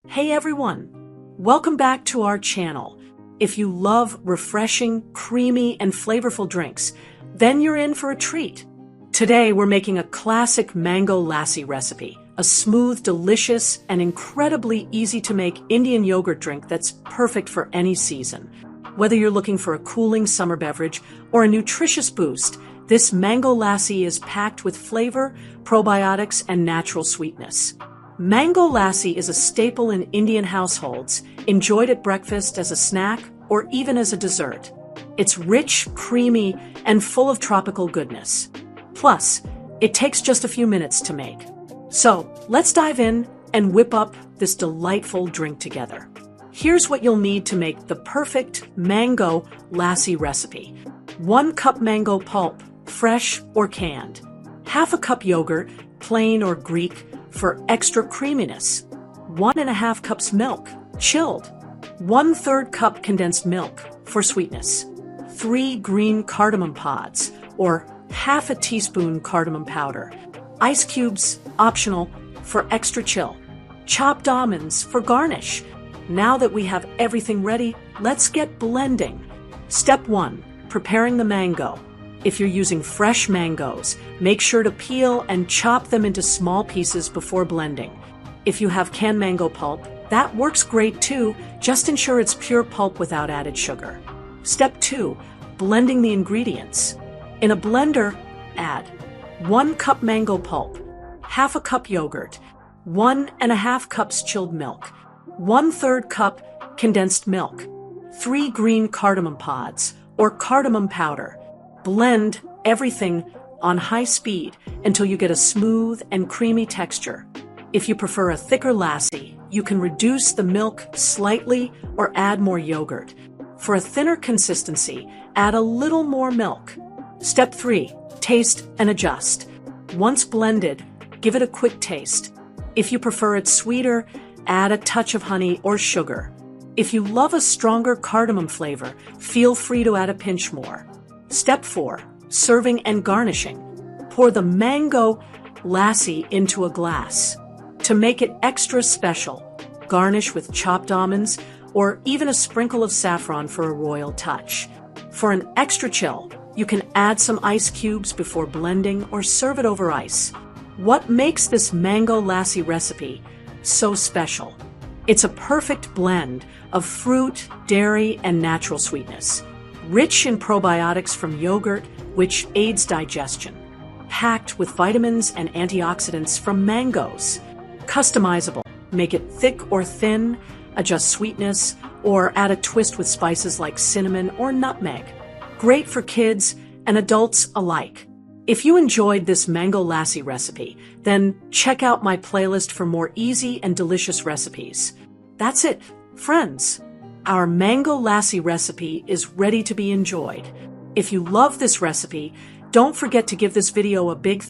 Hey everyone! Welcome back to our channel. If you love refreshing, creamy, and flavorful drinks, then you're in for a treat. Today we're making a classic Mango Lassi recipe, a smooth, delicious, and incredibly easy to make Indian yogurt drink that's perfect for any season. Whether you're looking for a cooling summer beverage or a nutritious boost, this Mango Lassi is packed with flavor, probiotics, and natural sweetness. Mango Lassi is a staple in Indian households, enjoyed at breakfast as a snack or even as a dessert. It's rich, creamy, and full of tropical goodness. Plus, it takes just a few minutes to make. So, let's dive in and whip up this delightful drink together. Here's what you'll need to make the perfect Mango Lassi recipe. 1 cup mango pulp, fresh or canned. ½ cup yogurt, plain or Greek, for extra creaminess. 1½ cups milk, chilled. 1/3 cup condensed milk for sweetness. 3 green cardamom pods, or ½ a teaspoon cardamom powder. Ice cubes, optional, for extra chill. Chopped almonds for garnish. Now that we have everything ready, let's get blending. Step 1. Preparing the mango. If you're using fresh mangoes, make sure to peel and chop them into small pieces before blending. If you have canned mango pulp, that works great too, just ensure it's pure pulp without added sugar. Step 2. Blending the ingredients. In a blender, add 1 cup mango pulp, ½ a cup yogurt, 1½ cups chilled milk, 1/3 cup condensed milk, 3 green cardamom pods, or cardamom powder. Blend everything on high speed until you get a smooth and creamy texture. If you prefer a thicker lassi, you can reduce the milk slightly or add more yogurt. For a thinner consistency, add a little more milk. Step 3. Taste and adjust. Once blended, give it a quick taste. If you prefer it sweeter, add a touch of honey or sugar. If you love a stronger cardamom flavor, feel free to add a pinch more. Step 4. Serving and garnishing. Pour the Mango Lassi into a glass. To make it extra special, garnish with chopped almonds or even a sprinkle of saffron for a royal touch. For an extra chill, you can add some ice cubes before blending or serve it over ice. What makes this Mango Lassi recipe so special? It's a perfect blend of fruit, dairy, and natural sweetness. Rich in probiotics from yogurt, which aids digestion. Packed with vitamins and antioxidants from mangoes. Customizable. Make it thick or thin, adjust sweetness, or add a twist with spices like cinnamon or nutmeg. Great for kids and adults alike. If you enjoyed this Mango Lassi recipe, then check out my playlist for more easy and delicious recipes. That's it, friends. Our Mango Lassi recipe is ready to be enjoyed. If you love this recipe, don't forget to give this video a big